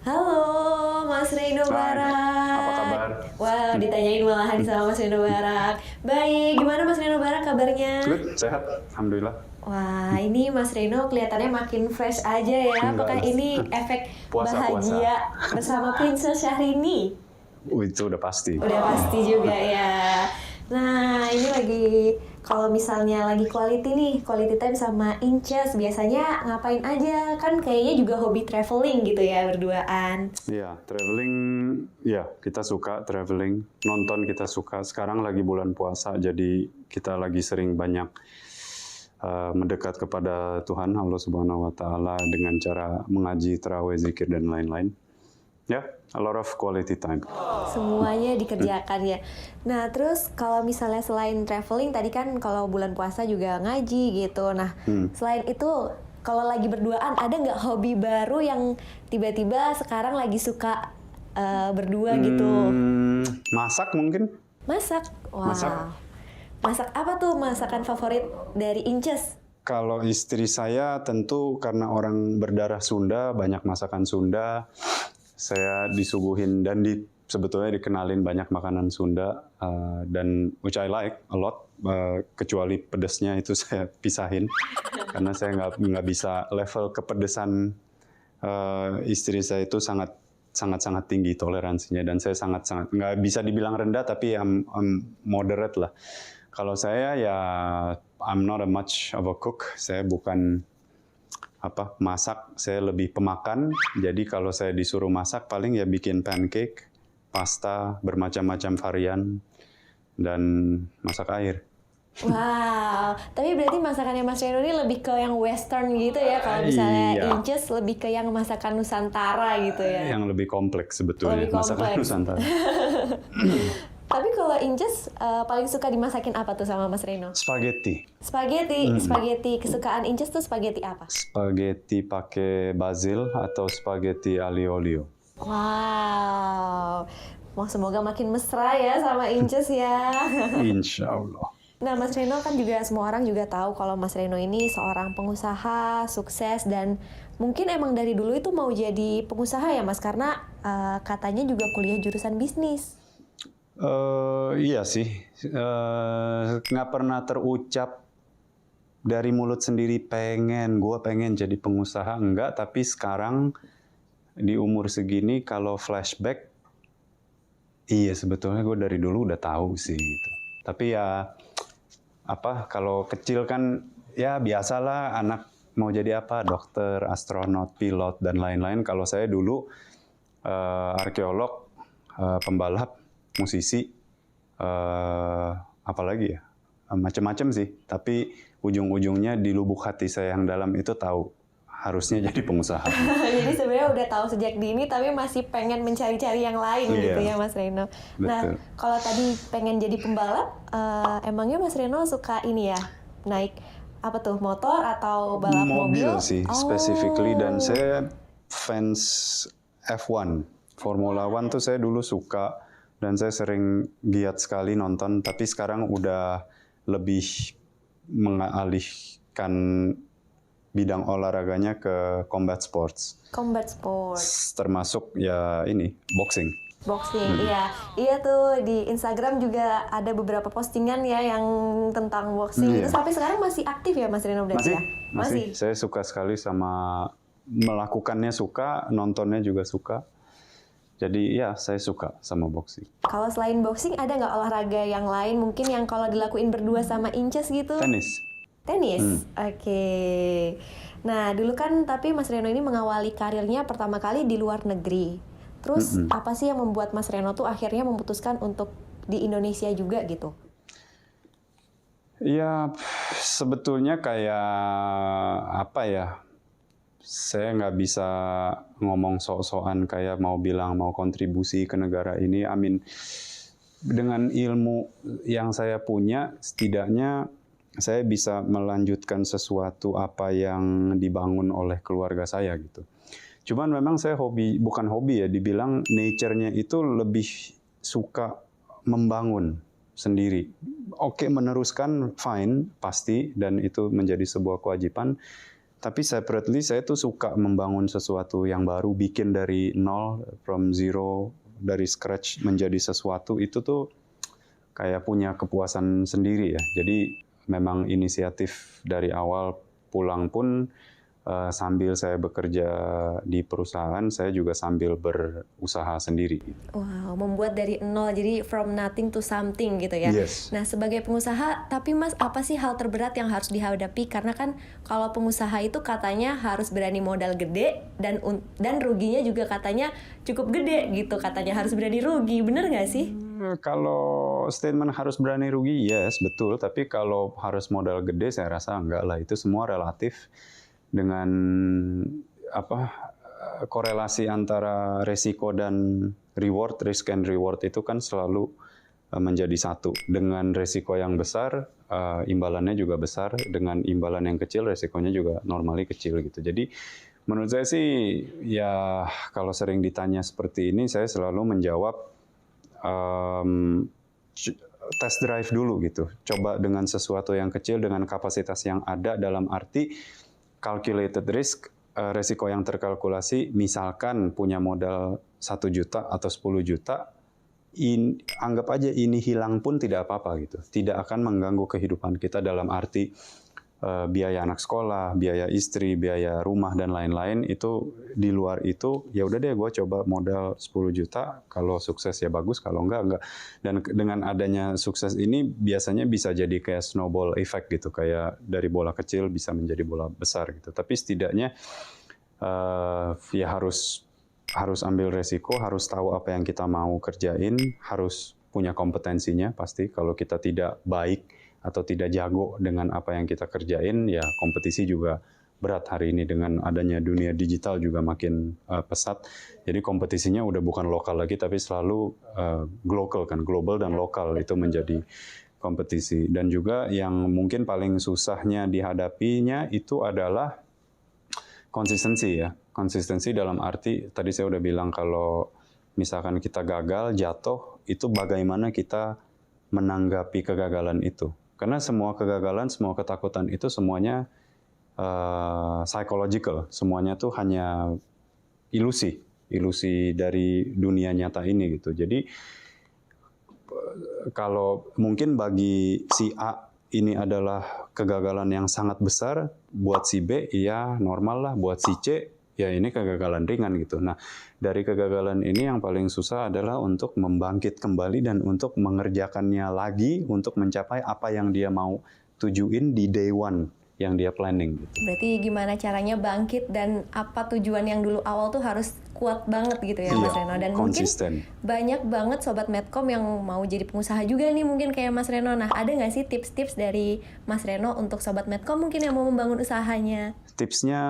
Halo, Mas Reno Hai, apa Barak. kabar? Wah, ditanyain malahan sama Mas Reno Barak. Baik, gimana Mas Reno Barak kabarnya? Good, sehat, alhamdulillah. Wah, ini Mas Reno kelihatannya makin fresh aja ya. Apakah Enggak, ini efek puasa. bahagia bersama Princess Syahrini? Itu udah pasti. Udah pasti juga ya. Nah, ini lagi kalau misalnya lagi quality time sama Inces, biasanya ngapain aja? Kan kayaknya juga hobi traveling gitu ya berduaan. Iya, traveling, ya kita suka traveling. Nonton kita suka. Sekarang lagi bulan puasa, jadi kita lagi sering banyak mendekat kepada Tuhan Allah Subhanahu Wa Taala dengan cara mengaji, tarawih, zikir dan lain-lain. Ya, a lot of quality time. Semuanya dikerjakan ya. Nah, terus kalau misalnya selain traveling, tadi kan kalau bulan puasa juga ngaji gitu. Nah, selain itu, kalau lagi berduaan, ada nggak hobi baru yang tiba-tiba sekarang lagi suka berdua gitu? Masak mungkin? Masak? Wah. Masak. Masak apa tuh masakan favorit dari Inces? Kalau istri saya tentu karena orang berdarah Sunda, banyak masakan Sunda. Saya disuguhin dan sebetulnya dikenalin banyak makanan Sunda dan which I like a lot. Kecuali pedesnya itu saya pisahin karena saya nggak bisa level kepedesan istri saya itu sangat tinggi toleransinya dan saya sangat nggak bisa dibilang rendah tapi I'm moderate lah. Kalau saya ya I'm not a much of a cook. Saya bukan masak, saya lebih pemakan. Jadi kalau saya disuruh masak paling ya bikin pancake, pasta, bermacam-macam varian dan masak air. Wow, tapi berarti masakannya Mas Reno ini lebih ke yang western gitu ya. Kalau misalnya Iya. Inces lebih ke yang masakan Nusantara gitu ya. Yang lebih kompleks sebetulnya Lebih masakan kompleks. Nusantara. Tapi kalau Inces paling suka dimasakin apa tuh sama Mas Reno? Spaghetti. Spaghetti kesukaan Inces tuh spaghetti apa? Spaghetti pakai basil atau spaghetti aglio olio. Wow, mau semoga makin mesra ya sama Inces ya. Insya Allah. Nah, Mas Reno kan juga semua orang juga tahu kalau Mas Reno ini seorang pengusaha sukses dan mungkin emang dari dulu itu mau jadi pengusaha ya Mas, karena katanya juga kuliah jurusan bisnis. Iya sih, nggak pernah terucap dari mulut sendiri gue pengen jadi pengusaha, enggak. Tapi sekarang di umur segini kalau flashback, iya sebetulnya gue dari dulu udah tahu sih gitu. Tapi ya kalau kecil kan ya biasalah anak mau jadi apa, dokter, astronot, pilot dan lain-lain. Kalau saya dulu arkeolog, pembalap, musisi, apalagi ya, macam-macam sih. Tapi ujung-ujungnya di lubuk hati saya yang dalam itu tahu harusnya jadi pengusaha. Jadi sebenarnya udah tahu sejak dini, tapi masih pengen mencari-cari yang lain gitu ya Mas Reno. Nah, Betul. kalau tadi pengen jadi pembalap, emangnya Mas Reno suka ini ya, naik apa tuh, motor atau balap mobil? Mobil sih, specifically. Dan saya fans F1, Formula One tuh saya dulu suka. Dan saya sering giat sekali nonton, tapi sekarang udah lebih mengalihkan bidang olahraganya ke combat sports. Combat sports. Termasuk ya ini, boxing. Boxing, iya tuh di Instagram juga ada beberapa postingan ya yang tentang boxing. Itu sampai sekarang masih aktif ya Mas Reno berarti ya? Masih. Saya suka sekali sama melakukannya, suka nontonnya juga suka. Jadi ya saya suka sama boxing. Kalau selain boxing ada nggak olahraga yang lain mungkin yang kalau dilakuin berdua sama Inces gitu? Tenis? Oke. Nah, dulu kan tapi Mas Reno ini mengawali karirnya pertama kali di luar negeri. Terus apa sih yang membuat Mas Reno tuh akhirnya memutuskan untuk di Indonesia juga gitu? Ya, sebetulnya kayak apa ya, saya nggak bisa ngomong sok-sokan kayak mau bilang mau kontribusi ke negara ini. Dengan ilmu yang saya punya, setidaknya saya bisa melanjutkan sesuatu apa yang dibangun oleh keluarga saya gitu. Cuman memang saya bukan hobi ya, dibilang nature-nya itu lebih suka membangun sendiri. Oke, meneruskan fine, pasti, dan itu menjadi sebuah kewajiban. Tapi separately saya tuh suka membangun sesuatu yang baru, bikin dari nol, from zero, dari scratch menjadi sesuatu, itu tuh kayak punya kepuasan sendiri ya. Jadi memang inisiatif dari awal, pulang pun sambil saya bekerja di perusahaan, saya juga sambil berusaha sendiri. Wow, membuat dari nol, jadi from nothing to something gitu ya. Yes. Nah, sebagai pengusaha, tapi Mas, apa sih hal terberat yang harus dihadapi? Karena kan kalau pengusaha itu katanya harus berani modal gede, dan ruginya juga katanya cukup gede gitu, katanya harus berani rugi, bener nggak sih? Kalau statement harus berani rugi, yes, betul. Tapi kalau harus modal gede, saya rasa enggak lah. Itu semua relatif. Dengan korelasi antara resiko dan reward, risk and reward itu kan selalu menjadi satu. Dengan resiko yang besar, imbalannya juga besar. Dengan imbalan yang kecil, resikonya juga normally kecil gitu. Jadi menurut saya sih, ya kalau sering ditanya seperti ini, saya selalu menjawab test drive dulu gitu. Coba dengan sesuatu yang kecil, dengan kapasitas yang ada, dalam arti calculated risk, resiko yang terkalkulasi, misalkan punya modal 1 juta atau 10 juta, anggap aja ini hilang pun tidak apa-apa gitu. Tidak akan mengganggu kehidupan kita dalam arti biaya anak sekolah, biaya istri, biaya rumah, dan lain-lain. Itu di luar itu, ya udah deh gue coba modal 10 juta, kalau sukses ya bagus, kalau enggak. Dan dengan adanya sukses ini biasanya bisa jadi kayak snowball effect gitu, kayak dari bola kecil bisa menjadi bola besar gitu. Tapi setidaknya ya harus ambil resiko, harus tahu apa yang kita mau kerjain, harus punya kompetensinya pasti. Kalau kita tidak baik atau tidak jago dengan apa yang kita kerjain, ya kompetisi juga berat hari ini. Dengan adanya dunia digital juga makin pesat. Jadi kompetisinya udah bukan lokal lagi, tapi selalu global dan lokal itu menjadi kompetisi. Dan juga yang mungkin paling susahnya dihadapinya itu adalah konsistensi ya. Konsistensi dalam arti, tadi saya udah bilang kalau misalkan kita gagal, jatuh, itu bagaimana kita menanggapi kegagalan itu. Karena semua kegagalan, semua ketakutan itu semuanya psychological. Semuanya tuh hanya ilusi dari dunia nyata ini gitu. Jadi kalau mungkin bagi si A ini adalah kegagalan yang sangat besar, buat si B ya normal lah, buat si C ya ini kegagalan ringan gitu. Nah, dari kegagalan ini yang paling susah adalah untuk membangkit kembali dan untuk mengerjakannya lagi untuk mencapai apa yang dia mau tujuin di day one yang dia planning. Gitu. Berarti gimana caranya bangkit dan apa tujuan yang dulu awal tuh harus kuat banget gitu ya, Mas Reno. Dan konsisten. Mungkin banyak banget Sobat Medcom yang mau jadi pengusaha juga nih mungkin kayak Mas Reno. Nah, ada nggak sih tips-tips dari Mas Reno untuk Sobat Medcom mungkin yang mau membangun usahanya? Tipsnya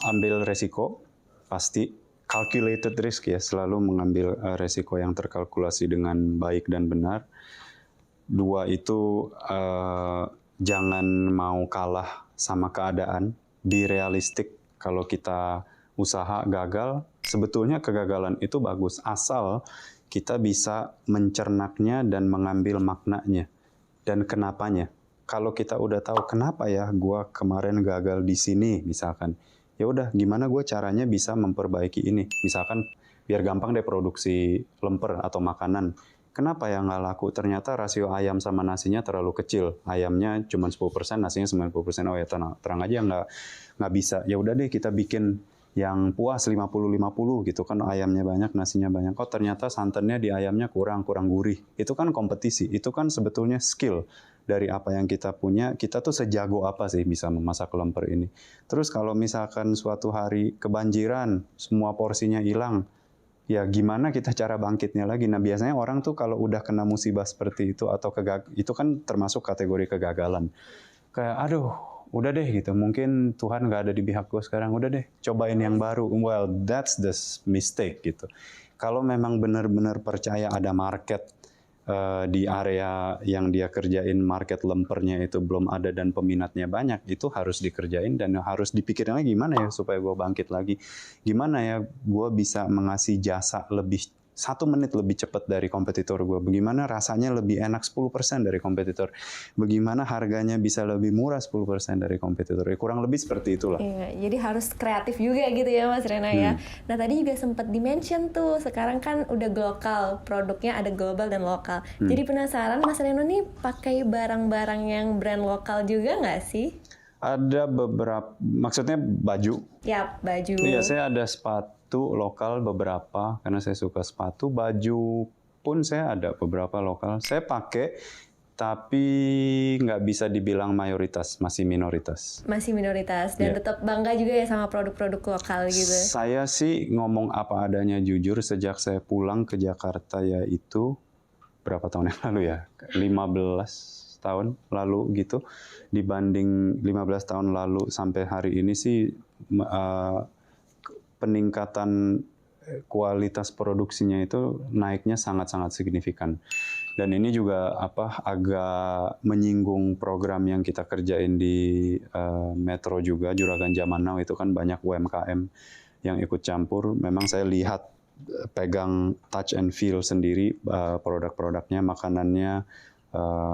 ambil resiko, pasti. Calculated risk ya, selalu mengambil resiko yang terkalkulasi dengan baik dan benar. 2 itu jangan mau kalah sama keadaan, be realistic. Kalau kita usaha gagal, sebetulnya kegagalan itu bagus, asal kita bisa mencernaknya dan mengambil maknanya dan kenapanya. Kalau kita udah tahu kenapa ya gua kemarin gagal di sini misalkan, ya udah gimana gue caranya bisa memperbaiki ini. Misalkan biar gampang deh produksi lemper atau makanan. Kenapa ya nggak laku? Ternyata rasio ayam sama nasinya terlalu kecil. Ayamnya cuma 10%, nasinya 90%. Oh ya terang aja nggak bisa. Ya udah deh kita bikin yang puas 50-50 gitu kan, ayamnya banyak, nasinya banyak. Oh ternyata santannya di ayamnya kurang gurih. Itu kan kompetisi. Itu kan sebetulnya skill. Dari apa yang kita punya, kita tuh sejago apa sih bisa memasak lemper ini. Terus kalau misalkan suatu hari kebanjiran, semua porsinya hilang, ya gimana kita cara bangkitnya lagi. Nah biasanya orang tuh kalau udah kena musibah seperti itu, atau itu kan termasuk kategori kegagalan. Kayak aduh, udah deh gitu, mungkin Tuhan nggak ada di pihak gue sekarang, udah deh cobain yang baru. Well, that's the mistake gitu. Kalau memang benar-benar percaya ada market, di area yang dia kerjain, market lempernya itu belum ada dan peminatnya banyak, itu harus dikerjain dan harus dipikirin lagi gimana ya supaya gue bangkit lagi, gimana ya gue bisa mengasih jasa lebih 1 menit lebih cepat dari kompetitor gue, bagaimana rasanya lebih enak 10% dari kompetitor, bagaimana harganya bisa lebih murah 10% dari kompetitor, ya, kurang lebih seperti itulah. Iya, jadi harus kreatif juga gitu ya Mas Reno ya. Nah tadi juga sempat di-mention tuh, sekarang kan udah global, produknya ada global dan lokal. Jadi penasaran Mas Reno nih pakai barang-barang yang brand lokal juga nggak sih? Ada beberapa, maksudnya baju? Ya, baju. Iya, saya ada sepatu lokal beberapa, karena saya suka sepatu. Baju pun saya ada beberapa lokal. Saya pakai, tapi nggak bisa dibilang mayoritas, masih minoritas. Masih minoritas, dan tetap bangga juga ya sama produk-produk lokal gitu. Saya sih ngomong apa adanya, jujur, sejak saya pulang ke Jakarta yaitu berapa tahun yang lalu ya? 15 tahun lalu gitu. Dibanding 15 tahun lalu sampai hari ini sih peningkatan kualitas produksinya itu naiknya sangat-sangat signifikan. Dan ini juga agak menyinggung program yang kita kerjain di Metro juga, Juragan Zaman Now, itu kan banyak UMKM yang ikut campur. Memang saya lihat, pegang touch and feel sendiri produk-produknya, makanannya,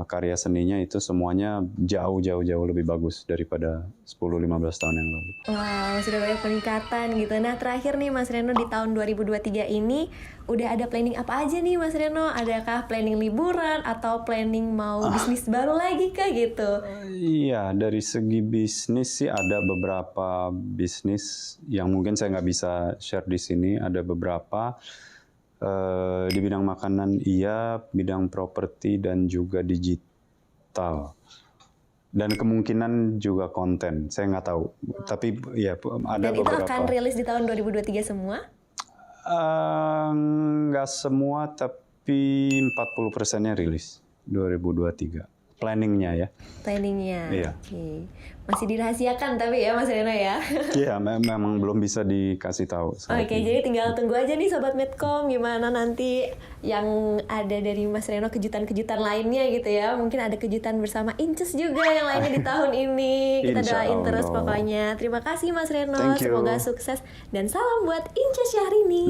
karya seninya itu semuanya jauh lebih bagus daripada 10-15 tahun yang lalu. Wow, sudah banyak peningkatan gitu. Nah terakhir nih Mas Reno, di tahun 2023 ini udah ada planning apa aja nih Mas Reno? Adakah planning liburan atau planning mau bisnis baru lagi kah gitu? Iya, dari segi bisnis sih ada beberapa bisnis yang mungkin saya nggak bisa share di sini. Ada beberapa di bidang makanan, iya, bidang properti dan juga digital. Dan kemungkinan juga konten, saya nggak tahu. Tapi ya ada beberapa. Dan itu akan rilis di tahun 2023 semua? Nggak semua, tapi 40%-nya rilis 2023. Planningnya ya. Planningnya, iya. Oke. Masih dirahasiakan tapi ya Mas Reno ya? Iya, memang belum bisa dikasih tahu. Oke, jadi tinggal tunggu aja nih Sobat Medcom, gimana nanti yang ada dari Mas Reno, kejutan-kejutan lainnya gitu ya. Mungkin ada kejutan bersama Inces juga yang lainnya di tahun ini. Kita doain terus pokoknya. Terima kasih Mas Reno, semoga sukses. Dan salam buat Inces Syahrini.